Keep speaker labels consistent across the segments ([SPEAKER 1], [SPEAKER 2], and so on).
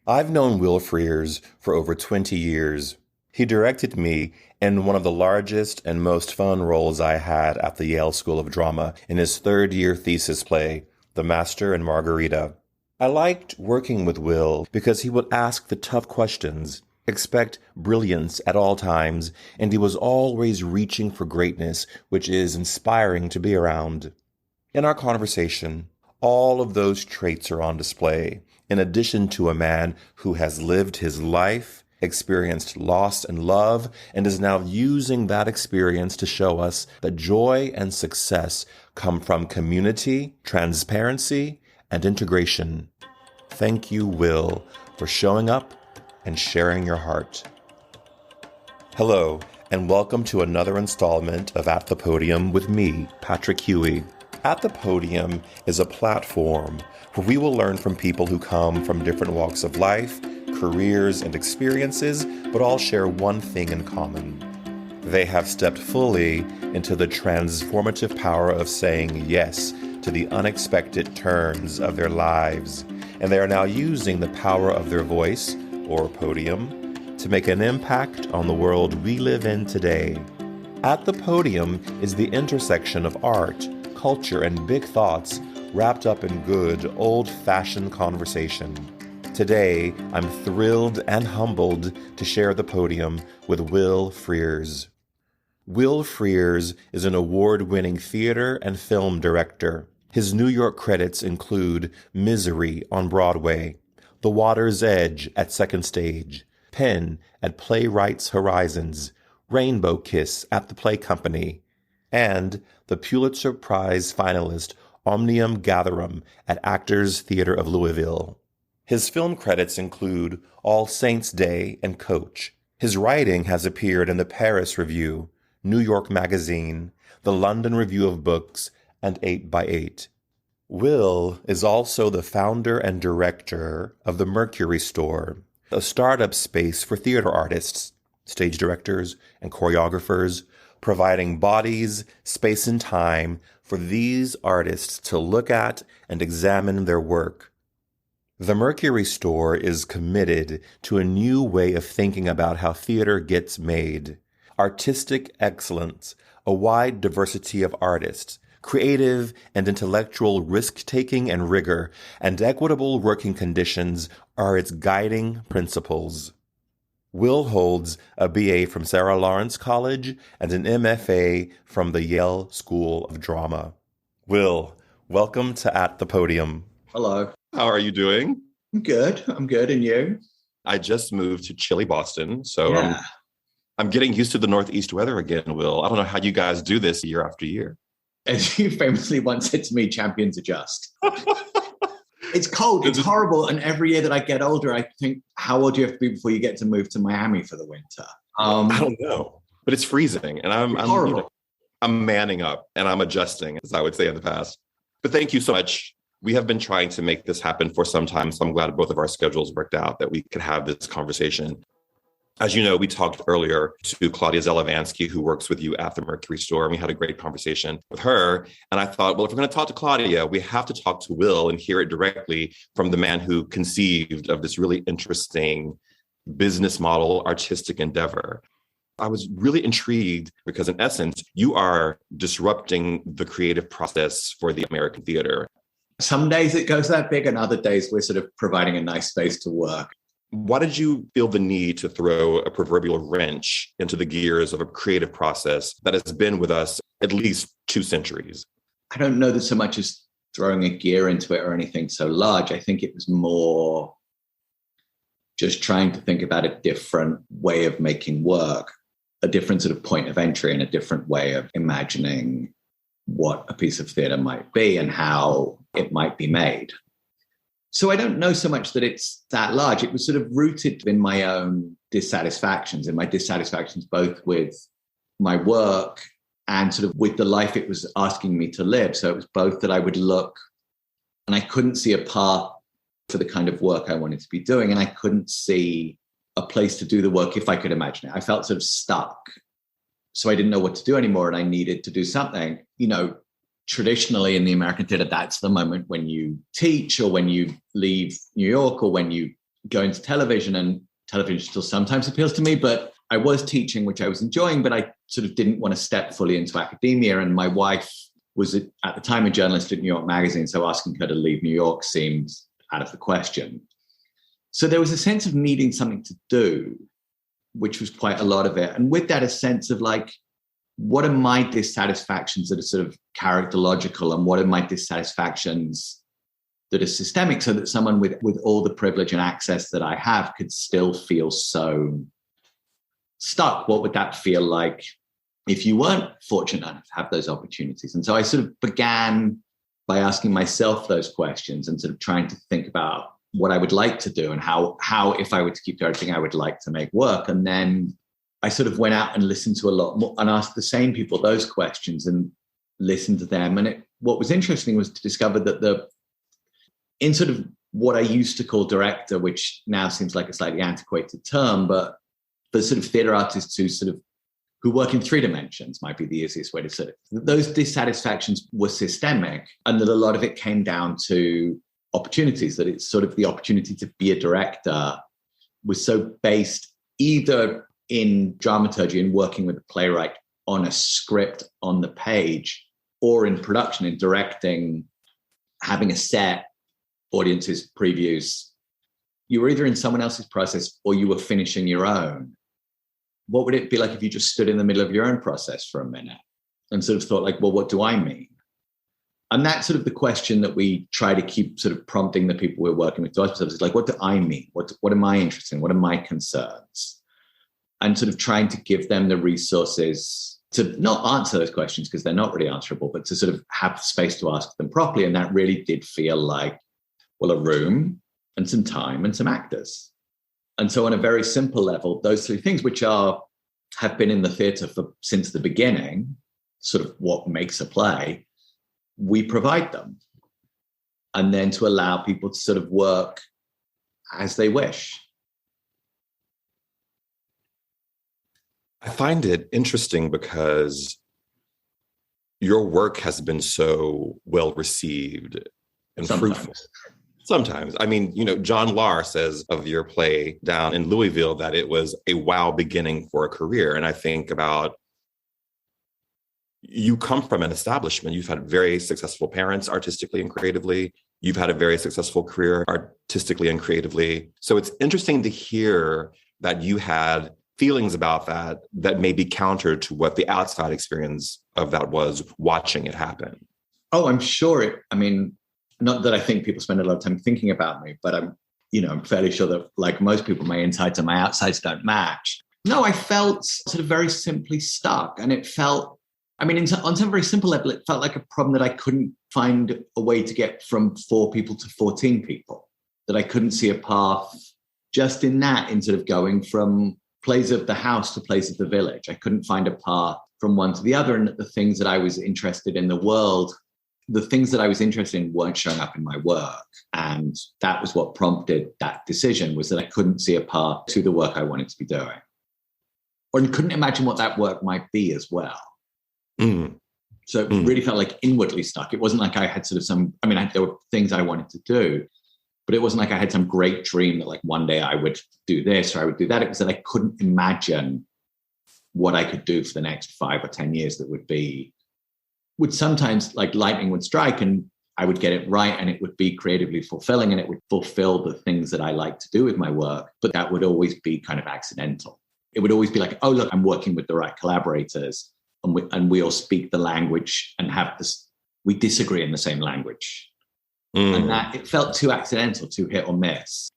[SPEAKER 1] I've known Will Frears for over 20 years. He directed me in one of the largest and most fun roles I had at the Yale School of Drama in his third-year thesis play, The Master and Margarita. I liked working with Will because he would ask the tough questions, expect brilliance at all times, and he was always reaching for greatness, which is inspiring to be around. In our conversation, all of those traits are on display, in addition to a man who has lived his life, experienced loss and love, and is now using that experience to show us that joy and success come from community, transparency, and integration. Thank you, Will, for showing up and sharing your heart. Hello, and welcome to another installment of At the Podium with me, Patrick Huey. At the Podium is a platform where we will learn from people who come from different walks of life, careers, and experiences, but all share one thing in common. They have stepped fully into the transformative power of saying yes to the unexpected turns of their lives, and they are now using the power of their voice, or podium, to make an impact on the world we live in today. At the Podium is the intersection of art, culture, and big thoughts wrapped up in good, old-fashioned conversation. Today, I'm thrilled and humbled to share the podium with Will Frears. Will Frears is an award-winning theater and film director. His New York credits include Misery on Broadway, The Water's Edge at Second Stage, Penn at Playwrights Horizons, Rainbow Kiss at the Play Company, and the Pulitzer Prize finalist Omnium Gatherum at Actors Theater of Louisville. His film credits include All Saints' Day and Coach. His writing has appeared in the Paris Review, New York Magazine, the London Review of Books, and 8x8. Will is also the founder and director of the Mercury Store, a startup space for theater artists, stage directors, and choreographers, providing bodies, space, and time for these artists to look at and examine their work. The Mercury Store is committed to a new way of thinking about how theater gets made. Artistic excellence, a wide diversity of artists, creative and intellectual risk-taking and rigor, and equitable working conditions are its guiding principles. Will holds a BA from Sarah Lawrence College and an MFA from the Yale School of Drama. Will, welcome to At the Podium.
[SPEAKER 2] Hello.
[SPEAKER 1] How are you doing?
[SPEAKER 2] I'm good. And you?
[SPEAKER 1] I just moved to chilly Boston, so I'm getting used to the Northeast weather again, Will. I don't know how you guys do this year after year.
[SPEAKER 2] As you famously once said to me, champions adjust. It's cold. It's horrible. And every year that I get older, I think, how old do you have to be before you get to move to Miami for the winter?
[SPEAKER 1] I don't know, but it's freezing, and I'm manning up and I'm adjusting, as I would say in the past. But thank you so much. We have been trying to make this happen for some time, so I'm glad both of our schedules worked out that we could have this conversation. As you know, we talked earlier to Claudia Zelavansky, who works with you at the Mercury Store, and we had a great conversation with her. And I thought, well, if we're going to talk to Claudia, we have to talk to Will and hear it directly from the man who conceived of this really interesting business model, artistic endeavor. I was really intrigued because, in essence, you are disrupting the creative process for the American theater.
[SPEAKER 2] Some days it goes that big, and other days we're sort of providing a nice space to work.
[SPEAKER 1] Why did you feel the need to throw a proverbial wrench into the gears of a creative process that has been with us at least 2 centuries?
[SPEAKER 2] I don't know that so much as throwing a gear into it or anything so large. I think it was more just trying to think about a different way of making work, a different sort of point of entry and a different way of imagining what a piece of theater might be and how it might be made. So I don't know so much that it's that large. It was sort of rooted in my own dissatisfactions, both with my work and sort of with the life it was asking me to live. So it was both that I would look and I couldn't see a path for the kind of work I wanted to be doing. And I couldn't see a place to do the work if I could imagine it. I felt sort of stuck. So I didn't know what to do anymore and I needed to do something. You know, traditionally in the American theater, that's the moment when you teach or when you leave New York or when you going to television, and television still sometimes appeals to me, but I was teaching, which I was enjoying, but I sort of didn't want to step fully into academia. And my wife was at the time a journalist at New York Magazine, so asking her to leave New York seemed out of the question. So there was a sense of needing something to do, which was quite a lot of it. And with that, a sense of like, what are my dissatisfactions that are sort of characterological, and what are my dissatisfactions that are systemic, so that someone with all the privilege and access that I have could still feel so stuck? What would that feel like if you weren't fortunate enough to have those opportunities? And so I sort of began by asking myself those questions and sort of trying to think about what I would like to do and how if I were to keep doing everything, I would like to make work. And then I sort of went out and listened to a lot more and asked the same people those questions and listened to them. And what was interesting was to discover that in sort of what I used to call director, which now seems like a slightly antiquated term, but the sort of theater artists who work in 3 dimensions might be the easiest way to say it. Those dissatisfactions were systemic, and that a lot of it came down to opportunities, that it's sort of the opportunity to be a director was so based either in dramaturgy and working with a playwright on a script on the page, or in production, in directing, having a set, audiences, previews. You were either in someone else's process or you were finishing your own. What would it be like if you just stood in the middle of your own process for a minute and sort of thought like, well, what do I mean? And that's sort of the question that we try to keep sort of prompting the people we're working with to ask ourselves, is like, what do I mean? What am I interested in? What are my concerns? And sort of trying to give them the resources to not answer those questions because they're not really answerable, but to sort of have the space to ask them properly. And that really did feel like, well, a room and some time and some actors. And so on a very simple level, those 3 things, which have been in the theatre since the beginning, sort of what makes a play, we provide them. And then to allow people to sort of work as they wish.
[SPEAKER 1] I find it interesting because your work has been so well received and fruitful. Sometimes. I mean, John Lahr says of your play down in Louisville that it was a wow beginning for a career. And I think about, you come from an establishment. You've had very successful parents artistically and creatively. You've had a very successful career artistically and creatively. So it's interesting to hear that you had feelings about that may be counter to what the outside experience of that was watching it happen.
[SPEAKER 2] Oh, I'm sure not that I think people spend a lot of time thinking about me, but I'm fairly sure that, like most people, my insides and my outsides don't match. No, I felt sort of very simply stuck. And it felt, on some very simple level, it felt like a problem that I couldn't find a way to get from 4 people to 14 people, that I couldn't see a path just in sort of going from plays of the house to plays of the village. I couldn't find a path from one to the other, and that the things that I was interested in the world, the things that I was interested in weren't showing up in my work. And that was what prompted that decision, was that I couldn't see a path to the work I wanted to be doing. Or couldn't imagine what that work might be as well. So it really felt like inwardly stuck. It wasn't like I had sort of there were things I wanted to do, but it wasn't like I had some great dream that like one day I would do this or I would do that. It was that I couldn't imagine what I could do for the next 5 or 10 years that would sometimes, like, lightning would strike and I would get it right and it would be creatively fulfilling and it would fulfill the things that I like to do with my work. But that would always be kind of accidental. It would always be like, oh, look, I'm working with the right collaborators and we all speak the language and we disagree in the same language. And that it felt too accidental, too hit or miss.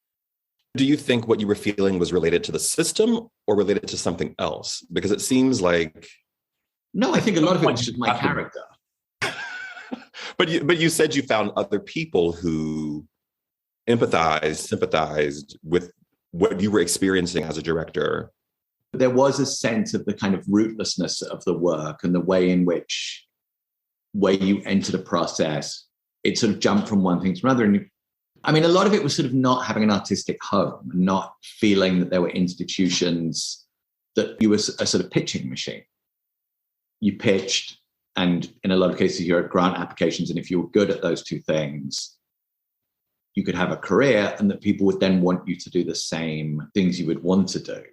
[SPEAKER 1] Do you think what you were feeling was related to the system or related to something else? Because it seems like...
[SPEAKER 2] No, I think a lot of it was just my character.
[SPEAKER 1] But you said you found other people who sympathized with what you were experiencing as a director.
[SPEAKER 2] There was a sense of the kind of rootlessness of the work and the way in which, where you entered a process, it sort of jumped from one thing to another. And a lot of it was sort of not having an artistic home and not feeling that there were institutions, that you were a sort of pitching machine. You pitched, and in a lot of cases, you're at grant applications. And if you were good at those 2 things, you could have a career and that people would then want you to do the same things you would want to do.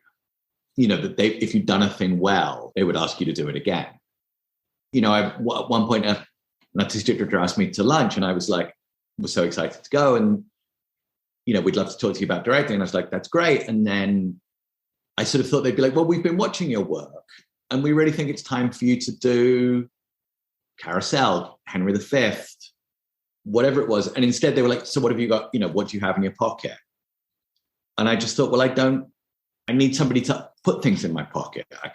[SPEAKER 2] You know, that if you'd done a thing well, they would ask you to do it again. You know, at one point, an artistic director asked me to lunch and I was so excited to go. And, you know, we'd love to talk to you about directing. And I was like, that's great. And then I sort of thought they'd be like, well, we've been watching your work and we really think it's time for you to do Carousel, Henry V, whatever it was. And instead they were like, so what have you got? You know, what do you have in your pocket? And I just thought, well, I need somebody to put things in my pocket. I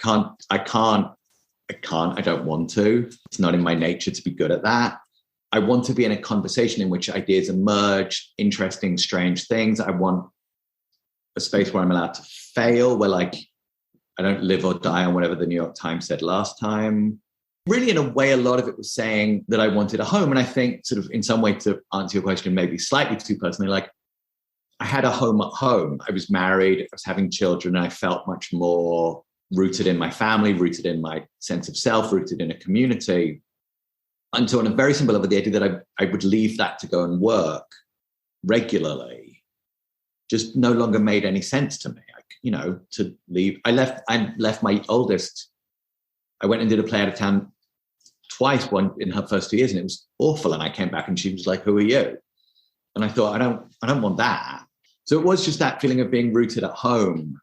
[SPEAKER 2] don't want to. It's not in my nature to be good at that. I want to be in a conversation in which ideas emerge, interesting, strange things. I want a space where I'm allowed to fail, where I don't live or die on whatever the New York Times said last time. Really, in a way, a lot of it was saying that I wanted a home. And I think sort of in some way, to answer your question, maybe slightly too personally, I had a home at home. I was married, I was having children, and I felt much more rooted in my family, rooted in my sense of self, rooted in a community. And so on a very simple level, the idea that I would leave that to go and work regularly just no longer made any sense to me. To leave. I left my oldest. I went and did a play out of town twice, one in her first 2 years, and it was awful. And I came back and she was like, who are you? And I thought, I don't want that. So it was just that feeling of being rooted at home,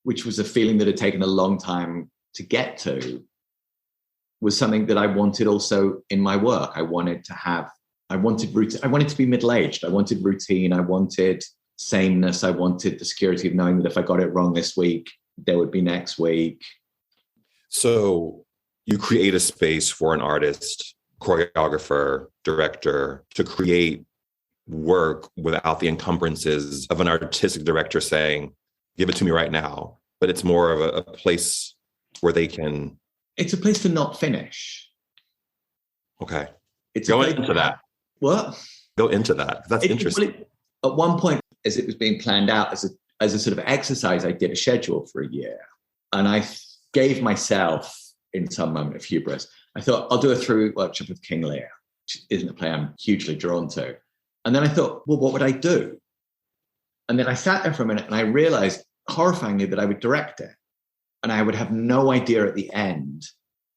[SPEAKER 2] which was a feeling that had taken a long time to get to, was something that I wanted also in my work. I wanted routine. I wanted to be middle-aged. I wanted routine. I wanted sameness. I wanted the security of knowing that if I got it wrong this week, there would be next week.
[SPEAKER 1] So you create a space for an artist, choreographer, director to create work without the encumbrances of an artistic director saying, give it to me right now. But it's more of a place where they can...
[SPEAKER 2] It's a place to not finish.
[SPEAKER 1] Okay.
[SPEAKER 2] It's
[SPEAKER 1] Go into that.
[SPEAKER 2] What?
[SPEAKER 1] Go into that. That's interesting.
[SPEAKER 2] At one point, as it was being planned out, as a sort of exercise, I did a schedule for a year. And I gave myself, in some moment of hubris, I thought, I'll do a 3-week workshop with King Lear, which isn't a play I'm hugely drawn to. And then I thought, well, what would I do? And then I sat there for a minute and I realized horrifyingly that I would direct it. And I would have no idea at the end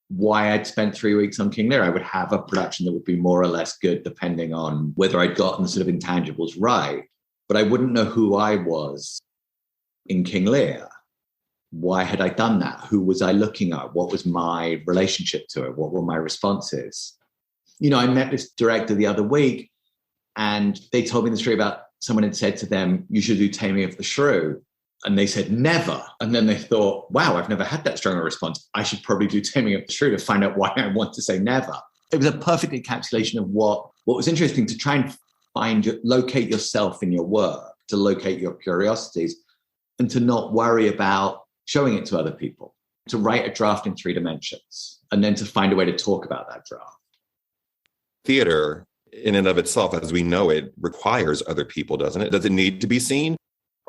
[SPEAKER 2] why I'd spent 3 weeks on King Lear. I would have a production that would be more or less good, depending on whether I'd gotten the sort of intangibles right. But I wouldn't know who I was in King Lear. Why had I done that? Who was I looking at? What was my relationship to it? What were my responses? You know, I met this director the other week and they told me the story about someone had said to them, you should do Taming of the Shrew. And they said, never. And then they thought, wow, I've never had that strong a response. I should probably do Taming of the Shrew to find out why I want to say never. It was a perfect encapsulation of what was interesting, to try and locate yourself in your work, to locate your curiosities, and to not worry about showing it to other people, to write a draft in 3 dimensions, and then to find a way to talk about that draft.
[SPEAKER 1] Theater, in and of itself, as we know it, requires other people, doesn't it? Does it need to be seen?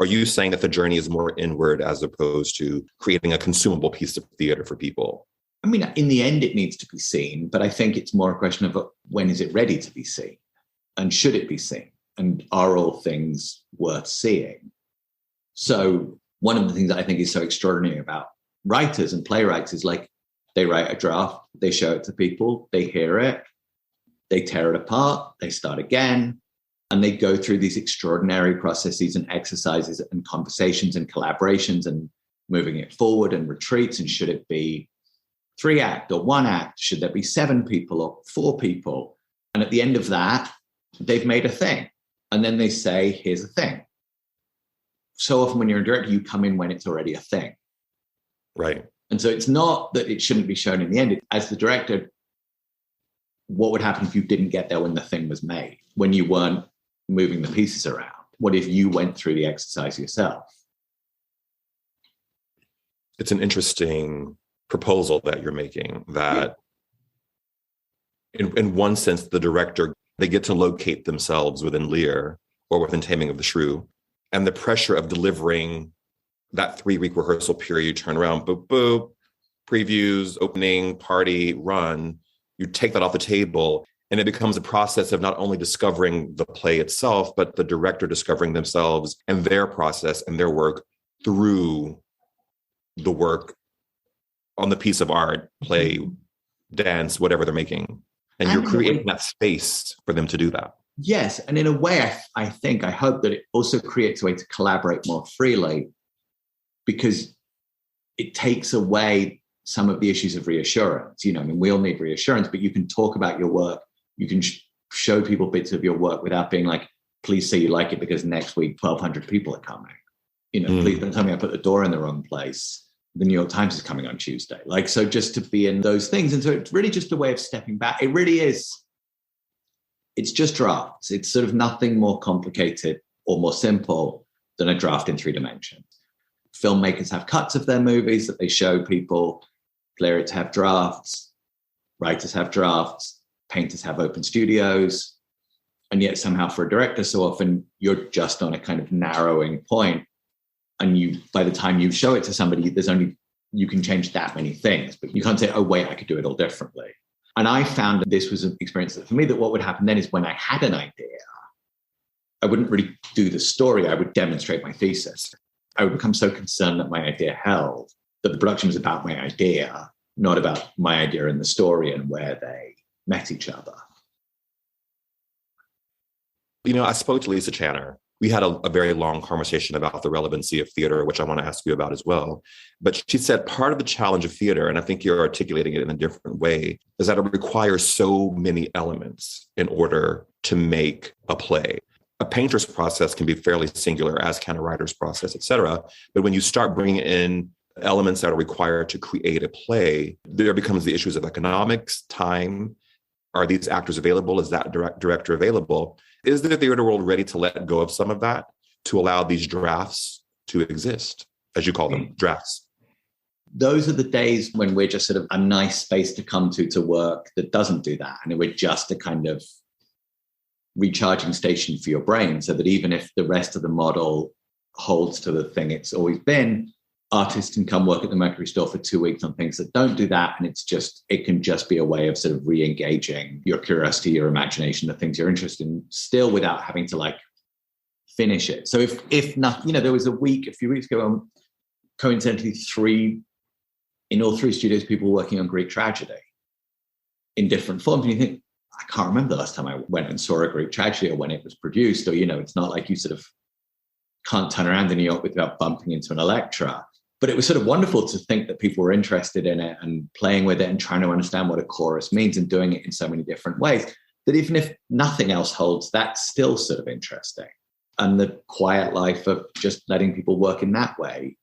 [SPEAKER 1] Are you saying that the journey is more inward as opposed to creating a consumable piece of theater for people?
[SPEAKER 2] I mean, in the end, it needs to be seen, but I think it's more a question of when is it ready to be seen? And should it be seen? And are all things worth seeing? So one of the things that I think is so extraordinary about writers and playwrights is they write a draft, they show it to people, they hear it, they tear it apart, they start again. And they go through these extraordinary processes and exercises and conversations and collaborations and moving it forward and retreats. And should it be 3-act or 1-act? Should there be 7 people or 4 people? And at the end of that, they've made a thing. And then they say, here's a thing. So often when you're a director, you come in when it's already a thing.
[SPEAKER 1] Right.
[SPEAKER 2] And so it's not that it shouldn't be shown in the end. As the director, what would happen if you didn't get there when the thing was made, when you weren't moving the pieces around? What if you went through the exercise yourself?
[SPEAKER 1] It's an interesting proposal that you're making, that in one sense, the director, they get to locate themselves within Lear or within Taming of the Shrew, and the pressure of delivering that 3-week rehearsal period, you turn around, boop, boop, previews, opening, party, run, you take that off the table. And it becomes a process of not only discovering the play itself, but the director discovering themselves and their process and their work through the work on the piece of art, play, dance, whatever they're making. And you're creating that space for them to do that.
[SPEAKER 2] Yes. And in a way, I hope that it also creates a way to collaborate more freely, because it takes away some of the issues of reassurance. I mean, we all need reassurance, but you can talk about your work. You can show people bits of your work without being like, please say you like it because next week 1,200 people are coming. Please don't tell me I put the door in the wrong place. The New York Times is coming on Tuesday. So just to be in those things. And so it's really just a way of stepping back. It really is. It's just drafts. It's sort of nothing more complicated or more simple than a draft in 3 dimensions. Filmmakers have cuts of their movies that they show people. Playwrights have drafts. Writers have drafts. Painters have open studios. And yet somehow for a director, so often you're just on a kind of narrowing point. And by the time you show it to somebody, you can change that many things, but you can't say, oh, wait, I could do it all differently. And I found that this was an experience that for me, that what would happen then is when I had an idea, I wouldn't really do the story. I would demonstrate my thesis. I would become so concerned that my idea held, that the production was about my idea, not about my idea and the story and where they met each other.
[SPEAKER 1] I spoke to Lisa Channer. We had a very long conversation about the relevancy of theater, which I want to ask you about as well. But she said part of the challenge of theater, and I think you're articulating it in a different way, is that it requires so many elements in order to make a play. A painter's process can be fairly singular, as can a writer's process, et cetera. But when you start bringing in elements that are required to create a play, there becomes the issues of economics, time. Are these actors available? Is that director available? Is the theater world ready to let go of some of that to allow these drafts to exist, as you call them, drafts?
[SPEAKER 2] Those are the days when we're just sort of a nice space to come to work that doesn't do that. And we're just a kind of recharging station for your brain, so that even if the rest of the model holds to the thing it's always been, artists can come work at the Mercury store for 2 weeks on things that don't do that. And it can just be a way of sort of re-engaging your curiosity, your imagination, the things you're interested in, still without having to finish it. So if not, there was a few weeks ago, coincidentally, in all 3 studios, people working on Greek tragedy in different forms. And you think, I can't remember the last time I went and saw a Greek tragedy or when it was produced, or, it's not like you sort of can't turn around in New York without bumping into an Electra. But it was sort of wonderful to think that people were interested in it and playing with it and trying to understand what a chorus means and doing it in so many different ways, that even if nothing else holds, that's still sort of interesting. And the quiet life of just letting people work in that way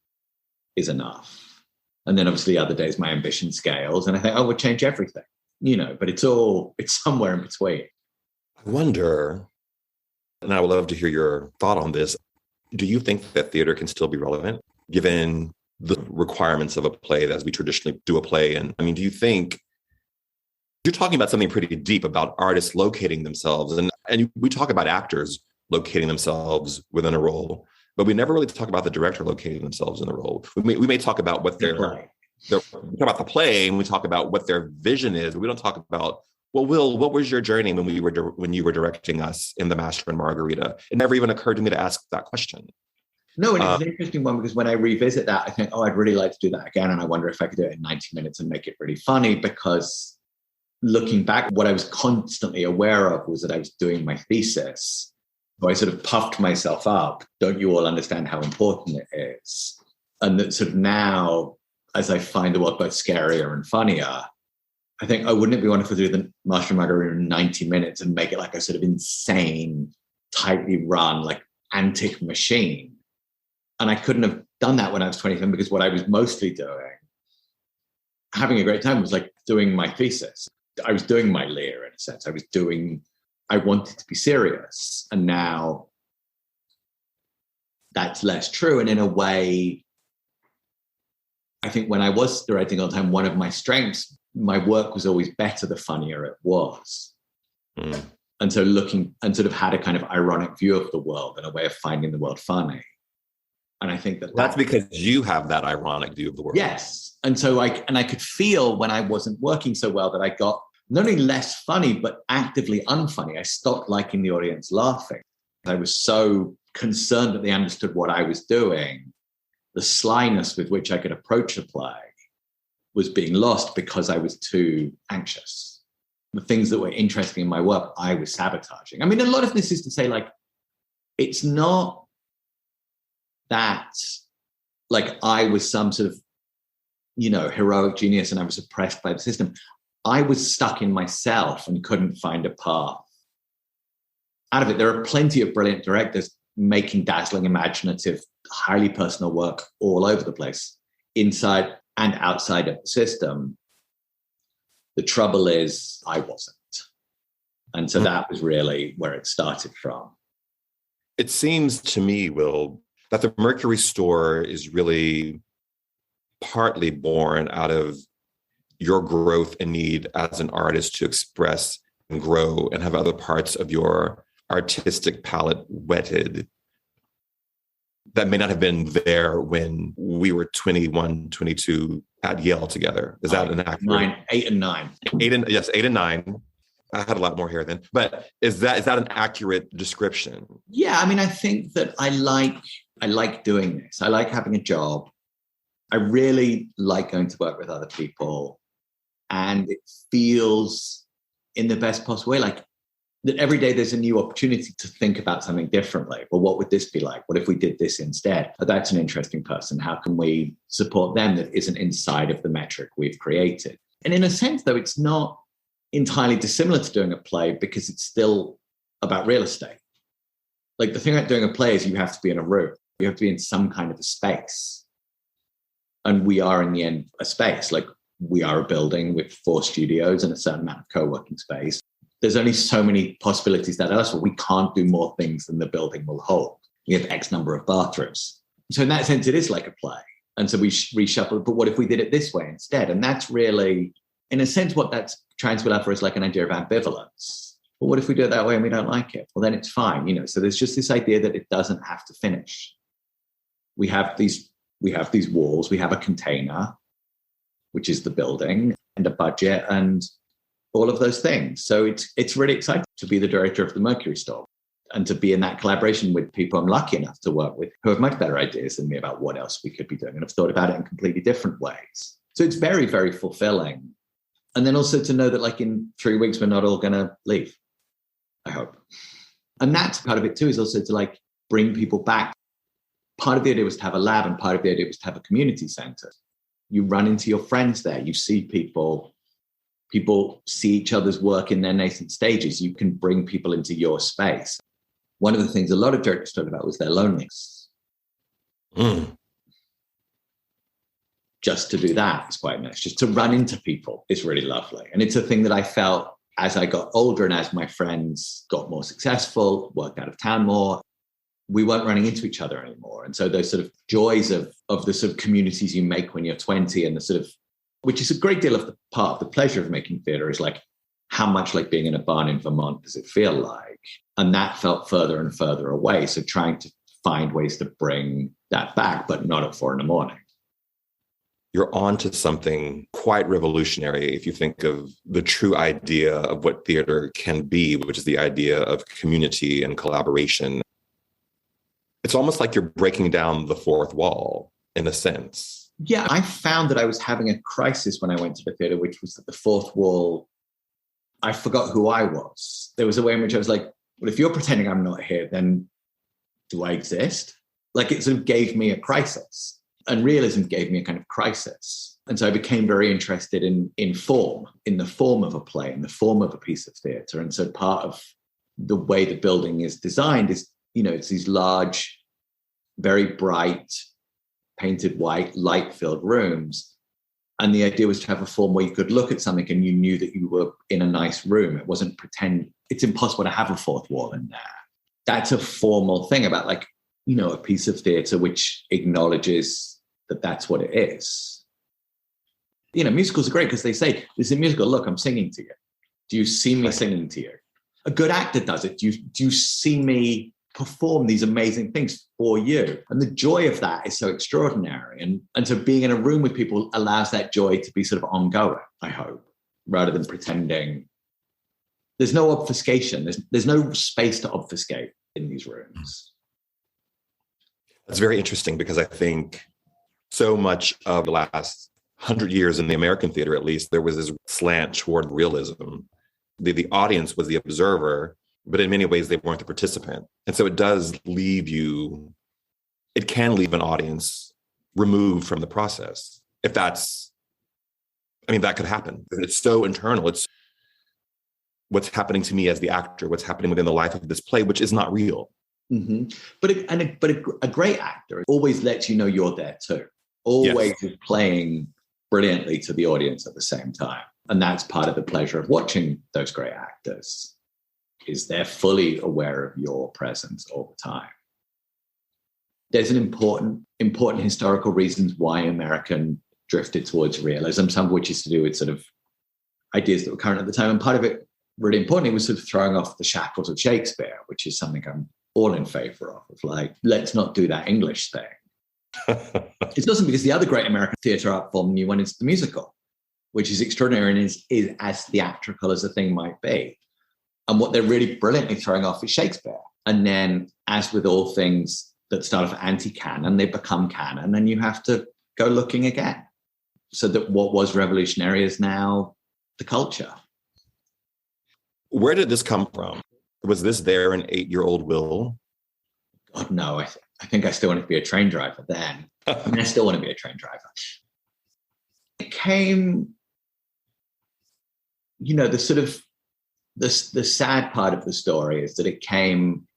[SPEAKER 2] is enough. And then obviously other days my ambition scales and I think, we'll change everything, but it's somewhere in between.
[SPEAKER 1] I wonder, and I would love to hear your thought on this. Do you think that theater can still be relevant given the requirements of a play as we traditionally do a play? And I mean, do you think you're talking about something pretty deep about artists locating themselves? And we talk about actors locating themselves within a role, but we never really talk about the director locating themselves in the role. We may talk about what we talk about the play and we talk about what their vision is, but we don't talk about, well, Will, what was your journey when you were directing us in The Master and Margarita? It never even occurred to me to ask that question.
[SPEAKER 2] No, and it's an interesting one because when I revisit that, I think, I'd really like to do that again. And I wonder if I could do it in 90 minutes and make it really funny, because looking back, what I was constantly aware of was that I was doing my thesis. So I sort of puffed myself up. Don't you all understand how important it is? And that sort of now, as I find the world both scarier and funnier, I think, wouldn't it be wonderful to do The Master and Margarita in 90 minutes and make it like a sort of insane, tightly run, antic machine? And I couldn't have done that when I was 27 because what I was mostly doing, having a great time, was doing my thesis. I was doing my Lear in a sense. I wanted to be serious. And now that's less true. And in a way, I think when I was directing all the time, one of my strengths, my work was always better the funnier it was. Mm. And so looking and sort of had a kind of ironic view of the world and a way of finding the world funny. And I think
[SPEAKER 1] that's because you have that ironic view of the world.
[SPEAKER 2] Yes. And so I could feel when I wasn't working so well that I got not only less funny, but actively unfunny. I stopped liking the audience laughing. I was so concerned that they understood what I was doing. The slyness with which I could approach a play was being lost because I was too anxious. The things that were interesting in my work, I was sabotaging. I mean, a lot of this is to say, like, it's not that, like, I was some sort of, heroic genius and I was oppressed by the system. I was stuck in myself and couldn't find a path out of it. There are plenty of brilliant directors making dazzling, imaginative, highly personal work all over the place, inside and outside of the system. The trouble is, I wasn't. And so that was really where it started from.
[SPEAKER 1] It seems to me, Will, that the Mercury Store is really partly born out of your growth and need as an artist to express and grow and have other parts of your artistic palette whetted that may not have been there when we were 21, 22 at Yale together. Is that an accurate?
[SPEAKER 2] 8 and 9.
[SPEAKER 1] 8 and 9. I had a lot more hair then. But is that an accurate description?
[SPEAKER 2] Yeah, I mean, I think that I like doing this. I like having a job. I really like going to work with other people. And it feels in the best possible way, like that every day there's a new opportunity to think about something differently. Well, what would this be like? What if we did this instead? Oh, that's an interesting person. How can we support them that isn't inside of the metric we've created? And in a sense, though, it's not entirely dissimilar to doing a play because it's still about real estate. Like the thing about doing a play is you have to be in a room. You have to be in some kind of a space. And we are, in the end, a space. Like we are a building with 4 studios and a certain amount of co-working space. There's only so many possibilities that are, so we can't do more things than the building will hold. We have X number of bathrooms. So in that sense, it is like a play. And so we reshuffle, but what if we did it this way instead? And that's really, in a sense, what that's trying to allow for is like an idea of ambivalence. Well, what if we do it that way and we don't like it? Well, then it's fine. So there's just this idea that it doesn't have to finish. We have these walls, we have a container, which is the building, and a budget, and all of those things. So it's really exciting to be the director of the Mercury Store and to be in that collaboration with people I'm lucky enough to work with who have much better ideas than me about what else we could be doing and have thought about it in completely different ways. So it's very, very fulfilling. And then also to know that like in 3 weeks, we're not all going to leave, I hope. And that's part of it too, is also to like bring people back. Part of the idea was to have a lab and part of the idea was to have a community center. You run into your friends there, you see people see each other's work in their nascent stages. You can bring people into your space. One of the things a lot of directors talked about was their loneliness. Just to do that is quite nice. Just to run into people is really lovely. And it's a thing that I felt as I got older and as my friends got more successful, worked out of town more, we weren't running into each other anymore. And so those sort of joys of the sort of communities you make when you're 20 and the sort of, which is a great deal of the part of the pleasure of making theatre, is like, how much like being in a barn in Vermont does it feel like? And that felt further and further away. So trying to find ways to bring that back, but not at 4 a.m.
[SPEAKER 1] You're on to something quite revolutionary if you think of the true idea of what theater can be, which is the idea of community and collaboration. It's almost like you're breaking down the fourth wall in a sense.
[SPEAKER 2] Yeah, I found that I was having a crisis when I went to the theatre, which was that the fourth wall, I forgot who I was. There was a way in which I was like, well, if you're pretending I'm not here, then do I exist? Like it sort of gave me a crisis. And realism gave me a kind of crisis. And so I became very interested in form, in the form of a play, in the form of a piece of theatre. And so part of the way the building is designed is, it's these large, very bright, painted white, light-filled rooms. And the idea was to have a form where you could look at something and you knew that you were in a nice room. It wasn't pretend. It's impossible to have a fourth wall in there. That's a formal thing about like, a piece of theatre which acknowledges that that's what it is. Musicals are great because they say, this is a musical, look, I'm singing to you. Do you see me singing to you? A good actor does it. Do you see me perform these amazing things for you? And the joy of that is so extraordinary. And so being in a room with people allows that joy to be sort of ongoing, I hope. rather than pretending. There's no obfuscation. There's no space to obfuscate in these rooms.
[SPEAKER 1] That's very interesting, because I think so much of the last 100 years in the American theater, at least, there was this slant toward realism. The audience was the observer, but in many ways they weren't the participant. And so it can leave an audience removed from the process. If that could happen. It's so internal. It's what's happening to me as the actor, what's happening within the life of this play, which is not real.
[SPEAKER 2] Mm-hmm. But a great actor always lets you know you're there too. Always is playing brilliantly to the audience at the same time. And that's part of the pleasure of watching those great actors, is they're fully aware of your presence all the time. There's an important historical reasons why American drifted towards realism, some of which is to do with sort of ideas that were current at the time. And part of it, really importantly, was sort of throwing off the shackles of Shakespeare, which is something I'm all in favor of like, let's not do that English thing. It doesn't, because the other great American theatre art form, new one, is the musical, which is extraordinary and is as theatrical as a thing might be. And what they're really brilliantly throwing off is Shakespeare. And then, as with all things that start off anti-canon, they become canon, and you have to go looking again. So that what was revolutionary is now the culture.
[SPEAKER 1] Where did this come from? Was this there in 8-year-old Will?
[SPEAKER 2] God, no. I think I still wanted to be a train driver then. I still want to be a train driver. It came, the sort of, the sad part of the story is that it came,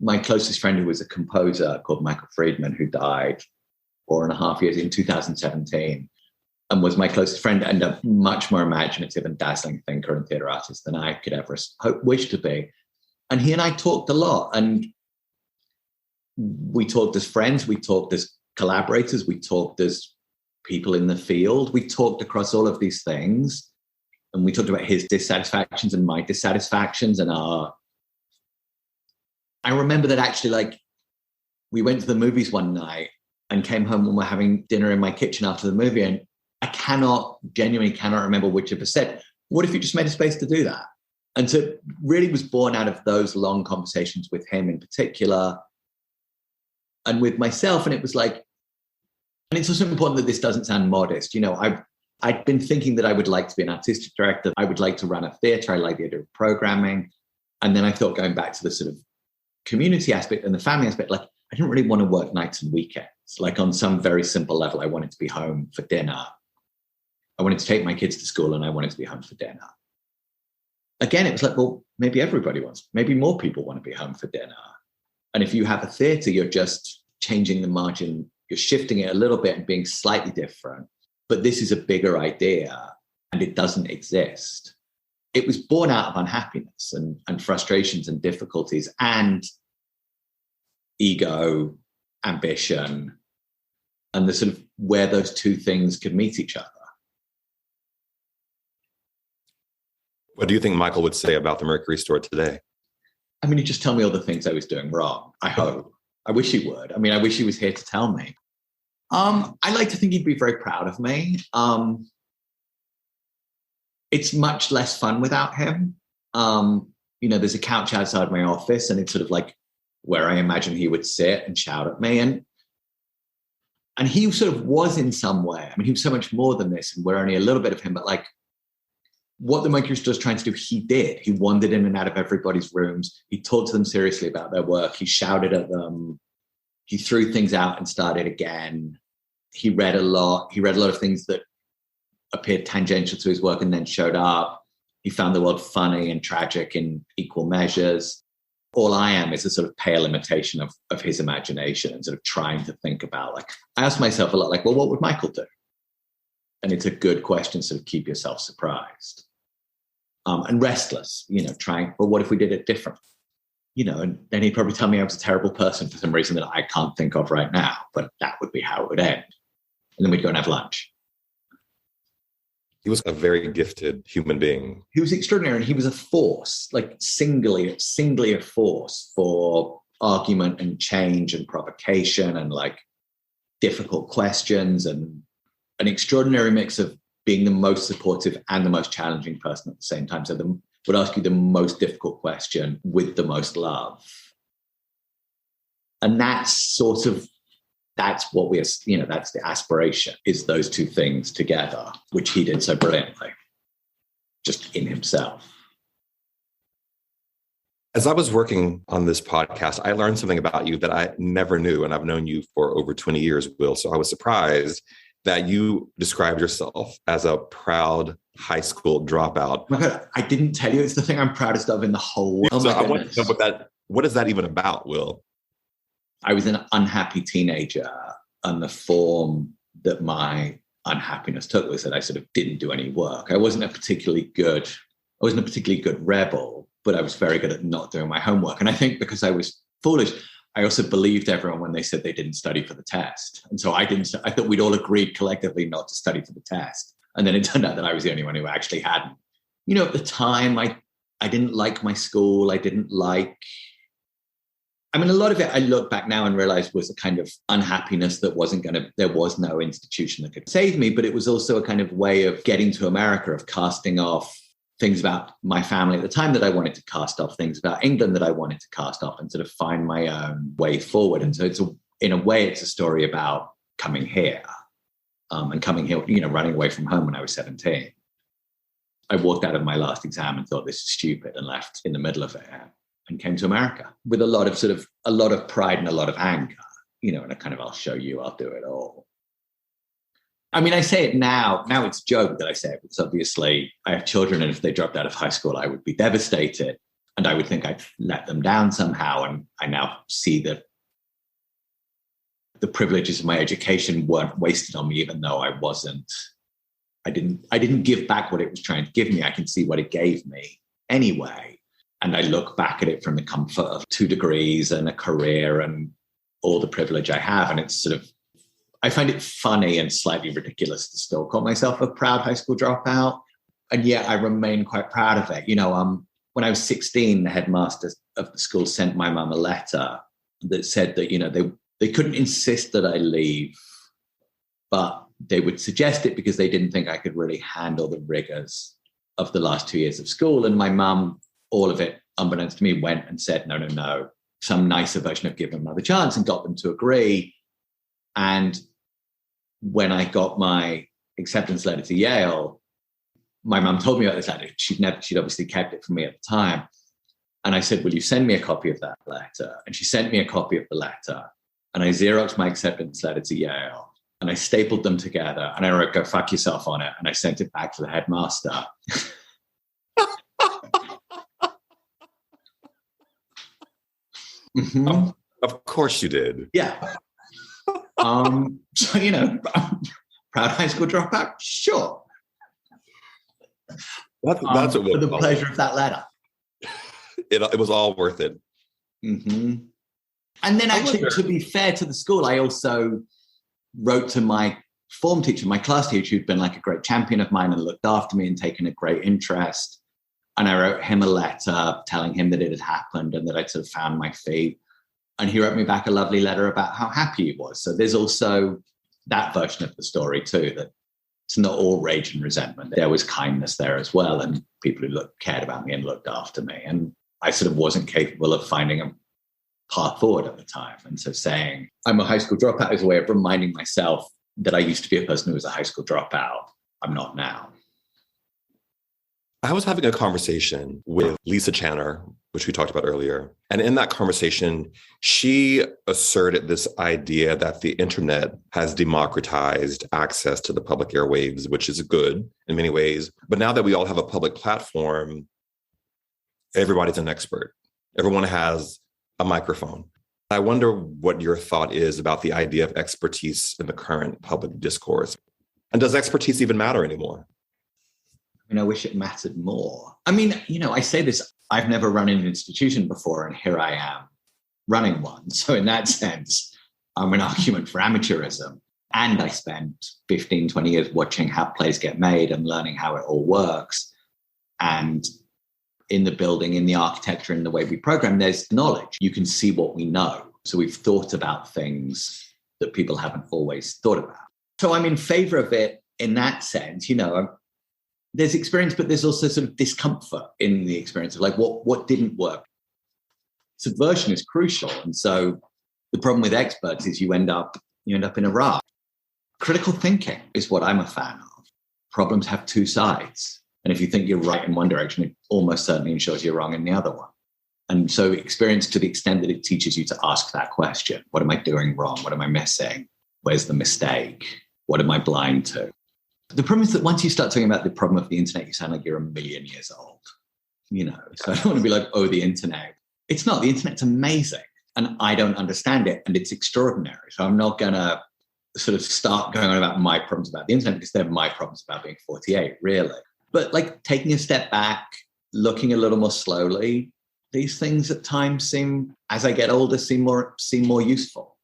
[SPEAKER 2] my closest friend, who was a composer called Michael Friedman, who died 4.5 years in 2017, and was my closest friend and a much more imaginative and dazzling thinker and theatre artist than I could ever wish to be. And he and I talked a lot, and we talked as friends, we talked as collaborators, we talked as people in the field, we talked across all of these things, and we talked about his dissatisfactions and my dissatisfactions and I remember that actually, we went to the movies one night and came home and we're having dinner in my kitchen after the movie, and I genuinely cannot remember which of us said, what if you just made a space to do that? And so it really was born out of those long conversations with him in particular and with myself. And it was and it's also important that this doesn't sound modest. I'd been thinking that I would like to be an artistic director. I would like to run a theatre. I like the idea of programming. And then I thought, going back to the sort of community aspect and the family aspect, I didn't really want to work nights and weekends. On some very simple level, I wanted to be home for dinner. I wanted to take my kids to school and I wanted to be home for dinner. Again, it was maybe more people want to be home for dinner. And if you have a theatre, you're just changing the margin, you're shifting it a little bit and being slightly different. But this is a bigger idea and it doesn't exist. It was born out of unhappiness and frustrations and difficulties and ego, ambition, and the sort of where those two things could meet each other.
[SPEAKER 1] What do you think Michael would say about the Mercury store today?
[SPEAKER 2] He'd just tell me all the things I was doing wrong. I hope. I wish he would. I wish he was here to tell me. I like to think he'd be very proud of me. It's much less fun without him. There's a couch outside my office and it's sort of where I imagine he would sit and shout at me. And he sort of was in some way. He was so much more than this, and we're only a little bit of him, but what the Mercury Store is trying to do, he did. He wandered in and out of everybody's rooms. He talked to them seriously about their work. He shouted at them. He threw things out and started again. He read a lot. He read a lot of things that appeared tangential to his work and then showed up. He found the world funny and tragic in equal measures. All I am is a sort of pale imitation of his imagination and sort of trying to think about, I ask myself a lot, well, what would Michael do? And it's a good question to sort of keep yourself surprised. And restless, trying, well, what if we did it differently? And then he'd probably tell me I was a terrible person for some reason that I can't think of right now, but that would be how it would end. And then we'd go and have lunch.
[SPEAKER 1] He was a very gifted human being.
[SPEAKER 2] He was extraordinary, and he was a force, singly a force for argument and change and provocation and difficult questions and an extraordinary mix of being the most supportive and the most challenging person at the same time. So would ask you the most difficult question with the most love. And that's what we're, that's the aspiration, is those two things together, which he did so brilliantly, just in himself.
[SPEAKER 1] As I was working on this podcast, I learned something about you that I never knew, and I've known you for over 20 years, Will. So I was surprised that you described yourself as a proud high school dropout.
[SPEAKER 2] Oh my God, I didn't tell you. It's the thing I'm proudest of in the whole world.
[SPEAKER 1] So I want to know what is that even about, Will?
[SPEAKER 2] I was an unhappy teenager, and the form that my unhappiness took was that I sort of didn't do any work. I wasn't a particularly good rebel, but I was very good at not doing my homework. And I think because I was foolish, I also believed everyone when they said they didn't study for the test. And so I thought we'd all agreed collectively not to study for the test. And then it turned out that I was the only one who actually hadn't. At the time, I didn't like my school. A lot of it, I look back now and realize, was a kind of unhappiness that there was no institution that could save me, but it was also a kind of way of getting to America, of casting off things about my family at the time that I wanted to cast off, things about England that I wanted to cast off, and sort of find my own way forward. And so in a way, it's a story about coming here, running away from home when I was 17. I walked out of my last exam and thought, this is stupid, and left in the middle of it and came to America with a lot of pride and a lot of anger, and a kind of, I'll show you, I'll do it all. I say it now it's a joke that I say it, because obviously I have children, and if they dropped out of high school, I would be devastated, and I would think I'd let them down somehow. And I now see that the privileges of my education weren't wasted on me, even though I didn't give back what it was trying to give me. I can see what it gave me anyway. And I look back at it from the comfort of 2 degrees and a career and all the privilege I have. And it's sort of, I find it funny and slightly ridiculous to still call myself a proud high school dropout. And yet I remain quite proud of it. When I was 16, the headmaster of the school sent my mum a letter that said that, they couldn't insist that I leave, but they would suggest it because they didn't think I could really handle the rigors of the last 2 years of school. And my mum, all of it, unbeknownst to me, went and said, no, some nicer version of give them another chance, and got them to agree. And when I got my acceptance letter to Yale, my mum told me about this letter. She'd obviously kept it from me at the time. And I said, will you send me a copy of that letter? And she sent me a copy of the letter. And I Xeroxed my acceptance letter to Yale. And I stapled them together. And I wrote, go fuck yourself on it. And I sent it back to the headmaster.
[SPEAKER 1] Mm-hmm. Of course you did.
[SPEAKER 2] Yeah. So, proud high school dropout? Sure.
[SPEAKER 1] That's what
[SPEAKER 2] for the pleasure of that letter.
[SPEAKER 1] It was all worth it.
[SPEAKER 2] Mm-hmm. And then actually, to be fair to the school, I also wrote to my form teacher, my class teacher, who'd been like a great champion of mine and looked after me and taken a great interest. And I wrote him a letter telling him that it had happened and that I'd sort of found my feet. And he wrote me back a lovely letter about how happy he was. So there's also that version of the story too, that it's not all rage and resentment. There was kindness there as well, and people who cared about me and looked after me. And I sort of wasn't capable of finding a path forward at the time. And so saying I'm a high school dropout is a way of reminding myself that I used to be a person who was a high school dropout. I'm not now.
[SPEAKER 1] I was having a conversation with Lisa Channer, which we talked about earlier. And in that conversation, she asserted this idea that the internet has democratized access to the public airwaves, which is good in many ways. But now that we all have a public platform, everybody's an expert. Everyone has a microphone. I wonder what your thought is about the idea of expertise in the current public discourse. And does expertise even matter anymore?
[SPEAKER 2] I wish it mattered more. I say this, I've never run an institution before, and here I am running one. So in that sense, I'm an argument for amateurism. And I spent 15, 20 years watching how plays get made and learning how it all works. And in the building, in the architecture, in the way we program, there's knowledge. You can see what we know. So we've thought about things that people haven't always thought about. So I'm in favor of it in that sense, there's experience, but there's also sort of discomfort in the experience of like what didn't work. Subversion is crucial. And so the problem with experts is you end up in a rut. Critical thinking is what I'm a fan of. Problems have two sides. And if you think you're right in one direction, it almost certainly ensures you're wrong in the other one. And so experience, to the extent that it teaches you to ask that question, what am I doing wrong? What am I missing? Where's the mistake? What am I blind to? The problem is that once you start talking about the problem of the internet, you sound like you're a million years old. So I don't want to be like, oh, the internet. It's not. The internet's amazing. And I don't understand it. And it's extraordinary. So I'm not going to sort of start going on about my problems about the internet, because they're my problems about being 48, really. But like taking a step back, looking a little more slowly, these things at times seem, as I get older, seem more useful.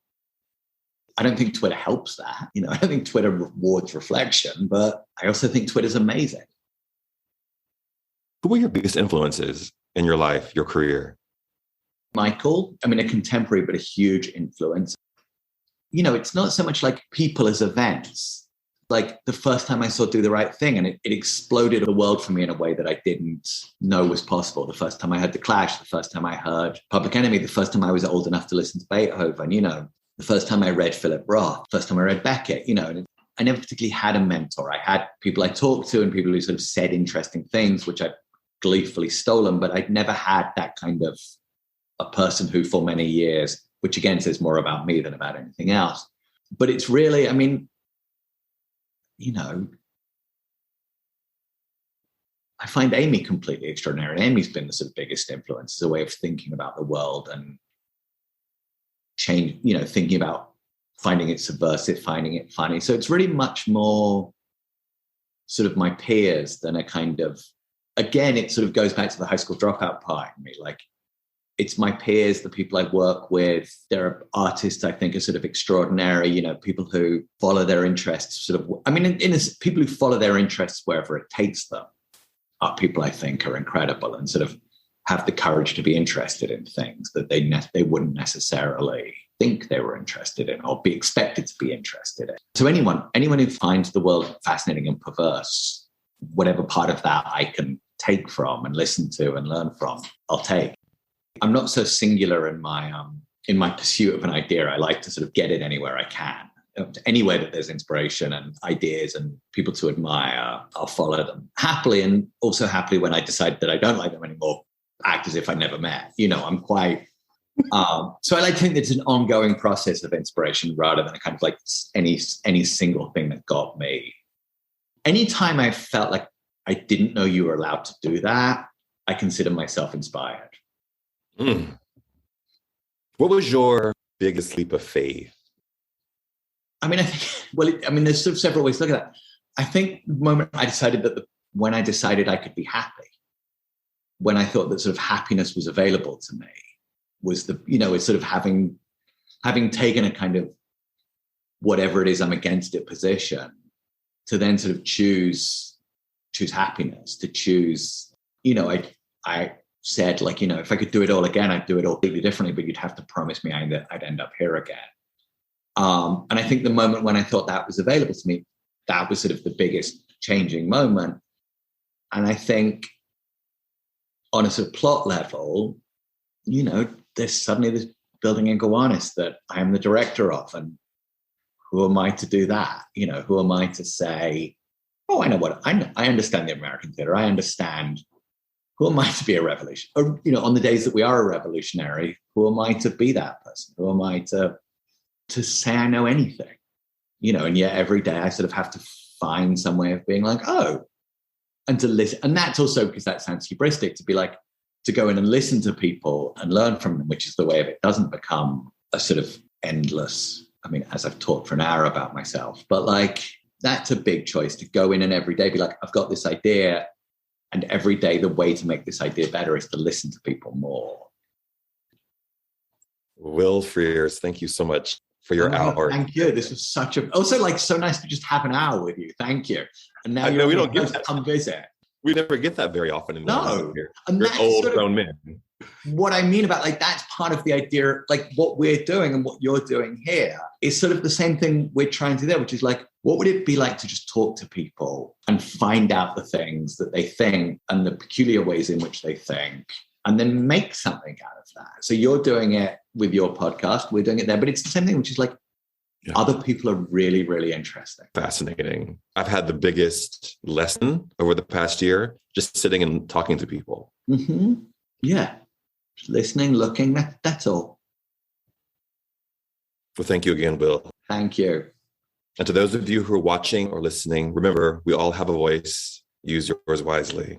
[SPEAKER 2] I don't think Twitter helps that. I don't think Twitter rewards reflection, but I also think Twitter's amazing.
[SPEAKER 1] Who were your biggest influences in your life, your career?
[SPEAKER 2] Michael, a contemporary, but a huge influence. It's not so much like people as events. Like the first time I saw Do the Right Thing, and it exploded the world for me in a way that I didn't know was possible. The first time I heard The Clash, the first time I heard Public Enemy, the first time I was old enough to listen to Beethoven, the first time I read Philip Roth, the first time I read Beckett, and I never particularly had a mentor. I had people I talked to and people who sort of said interesting things, which I've gleefully stolen, but I'd never had that kind of a person who for many years, which again says more about me than about anything else. But it's really, I find Amy completely extraordinary. And Amy's been the sort of biggest influence as a way of thinking about the world and change, thinking about finding it subversive, finding it funny. So it's really much more sort of my peers than a kind of, again, it sort of goes back to the high school dropout part in me. Like, it's my peers, the people I work with. There are artists I think are sort of extraordinary, people who follow their interests people who follow their interests wherever it takes them are people I think are incredible and sort of have the courage to be interested in things that they wouldn't necessarily think they were interested in or be expected to be interested in. So anyone who finds the world fascinating and perverse, whatever part of that I can take from and listen to and learn from, I'll take. I'm not so singular in my pursuit of an idea. I like to sort of get it anywhere I can. Anywhere that there's inspiration and ideas and people to admire, I'll follow them happily, and also happily when I decide that I don't like them anymore, act as if I never met. I'm quite... so I like to think that it's an ongoing process of inspiration rather than a kind of like any single thing that got me. Anytime I felt like I didn't know you were allowed to do that, I consider myself inspired.
[SPEAKER 1] What was your biggest leap of faith?
[SPEAKER 2] I think, there's sort of several ways to look at that. I think the moment I decided when I decided I could be happy, when I thought that sort of happiness was available to me, was it's sort of having taken a kind of whatever it is I'm against it position to then sort of choose happiness, to choose, I said, like, if I could do it all again, I'd do it all completely differently, but you'd have to promise me I'd end up here again. And I think the moment when I thought that was available to me, that was sort of the biggest changing moment. And I think on a sort of plot level, there's suddenly this building in Gowanus that I am the director of. And who am I to do that? Who am I to say, oh, I understand the American theater. I understand. Who am I to be a revolution? Or, on the days that we are a revolutionary, who am I to be that person? Who am I to say I know anything? And yet every day I sort of have to find some way of being like, oh, and to listen. And that's also because that sounds hubristic, to be like, to go in and listen to people and learn from them, which is the way of it doesn't become a sort of endless, as I've talked for an hour about myself, but like, that's a big choice, to go in and every day be like, I've got this idea. And every day, the way to make this idea better is to listen to people more.
[SPEAKER 1] Will Frears, thank you so much for your hour.
[SPEAKER 2] Thank you. This was also so nice to just have an hour with you. Thank you. And now we don't get to come visit.
[SPEAKER 1] We never get that very often in
[SPEAKER 2] No.
[SPEAKER 1] here.
[SPEAKER 2] And
[SPEAKER 1] You're
[SPEAKER 2] that's
[SPEAKER 1] old
[SPEAKER 2] sort of
[SPEAKER 1] grown men.
[SPEAKER 2] what I mean about, like, that's part of the idea, like what we're doing and what you're doing here is sort of the same thing we're trying to do, which is like, what would it be like to just talk to people and find out the things that they think and the peculiar ways in which they think, and then make something out of that. So you're doing it with your podcast, we're doing it there, but it's the same thing, which is like, other people are really, really interesting.
[SPEAKER 1] Fascinating. I've had the biggest lesson over the past year, just sitting and talking to people.
[SPEAKER 2] Mm-hmm. Yeah. Just listening, looking, that's all.
[SPEAKER 1] Well, thank you again, Will.
[SPEAKER 2] Thank you.
[SPEAKER 1] And to those of you who are watching or listening, remember, we all have a voice. Use yours wisely.